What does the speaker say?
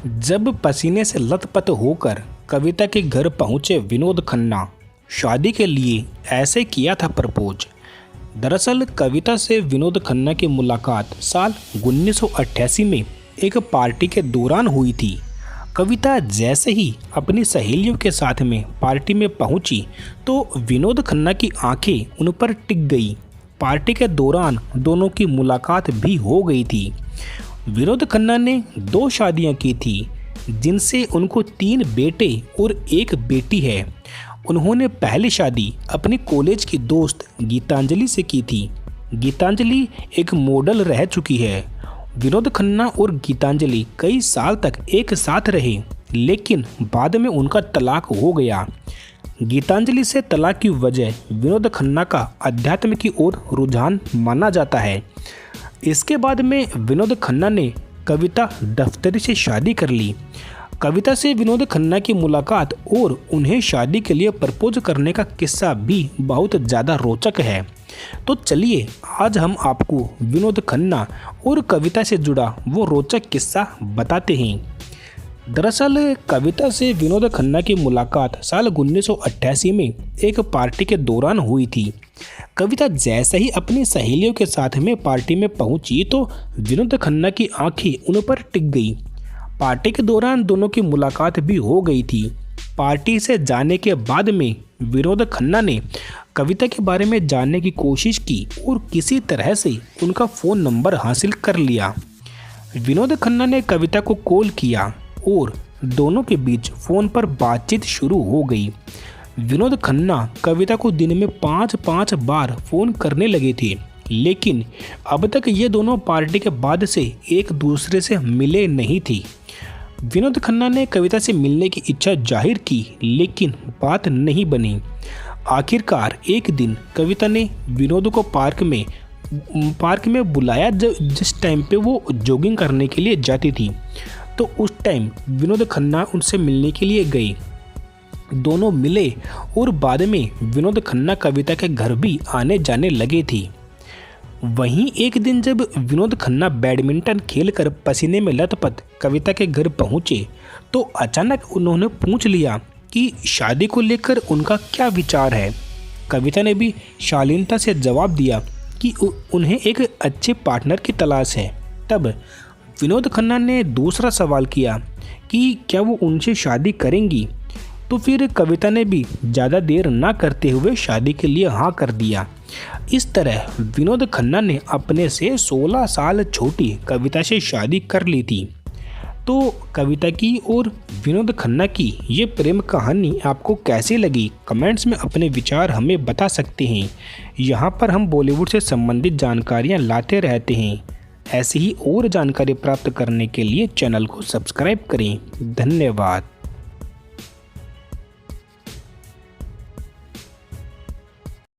जब पसीने से लथपथ होकर कविता के घर पहुंचे विनोद खन्ना, शादी के लिए ऐसे किया था प्रपोज। दरअसल कविता से विनोद खन्ना की मुलाकात साल 1988 में एक पार्टी के दौरान हुई थी। कविता जैसे ही अपनी सहेलियों के साथ में पार्टी में पहुंची तो विनोद खन्ना की आंखें उन पर टिक गई। पार्टी के दौरान दोनों की मुलाकात भी हो गई थी। विनोद खन्ना ने 2 शादियां की थी, जिनसे उनको 3 बेटे और 1 बेटी है। उन्होंने पहली शादी अपनी कॉलेज की दोस्त गीतांजलि से की थी। गीतांजलि एक मॉडल रह चुकी है। विनोद खन्ना और गीतांजलि कई साल तक एक साथ रहे, लेकिन बाद में उनका तलाक हो गया। गीतांजलि से तलाक की वजह विनोद खन्ना का अध्यात्म की ओर रुझान माना जाता है। इसके बाद में विनोद खन्ना ने कविता दफ्तरी से शादी कर ली। कविता से विनोद खन्ना की मुलाकात और उन्हें शादी के लिए प्रपोज करने का किस्सा भी बहुत ज़्यादा रोचक है। तो चलिए आज हम आपको विनोद खन्ना और कविता से जुड़ा वो रोचक किस्सा बताते हैं। दरअसल कविता से विनोद खन्ना की मुलाकात साल 1988 में एक पार्टी के दौरान हुई थी। कविता जैसे ही अपनी सहेलियों के साथ में पार्टी में पहुंची तो विनोद खन्ना की आंखें उन पर टिक गई। पार्टी के दौरान दोनों की मुलाकात भी हो गई थी। पार्टी से जाने के बाद में विनोद खन्ना ने कविता के बारे में जानने की कोशिश की और किसी तरह से उनका फ़ोन नंबर हासिल कर लिया। विनोद खन्ना ने कविता को कॉल किया और दोनों के बीच फ़ोन पर बातचीत शुरू हो गई। विनोद खन्ना कविता को दिन में 5-5 बार फ़ोन करने लगे थे, लेकिन अब तक ये दोनों पार्टी के बाद से एक दूसरे से मिले नहीं थी। विनोद खन्ना ने कविता से मिलने की इच्छा जाहिर की, लेकिन बात नहीं बनी। आखिरकार एक दिन कविता ने विनोद को पार्क में बुलाया। जिस टाइम पे वो जॉगिंग करने के लिए जाती थी, तो उस टाइम विनोद खन्ना उनसे मिलने के लिए गए। दोनों मिले और बाद में विनोद खन्ना कविता के घर भी आने जाने लगे थे। वहीं एक दिन जब विनोद खन्ना बैडमिंटन खेलकर पसीने में लथपथ कविता के घर पहुंचे तो अचानक उन्होंने पूछ लिया कि शादी को लेकर उनका क्या विचार है। कविता ने भी शालीनता से जवाब दिया कि उन्हें एक अच्छे पार्टनर की तलाश है। तब विनोद खन्ना ने दूसरा सवाल किया कि क्या वो उनसे शादी करेंगी। तो फिर कविता ने भी ज़्यादा देर ना करते हुए शादी के लिए हाँ कर दिया। इस तरह विनोद खन्ना ने अपने से 16 साल छोटी कविता से शादी कर ली थी। तो कविता की और विनोद खन्ना की ये प्रेम कहानी आपको कैसी लगी, कमेंट्स में अपने विचार हमें बता सकते हैं। यहाँ पर हम बॉलीवुड से संबंधित जानकारियाँ लाते रहते हैं। ऐसी ही और जानकारी प्राप्त करने के लिए चैनल को सब्सक्राइब करें। धन्यवाद।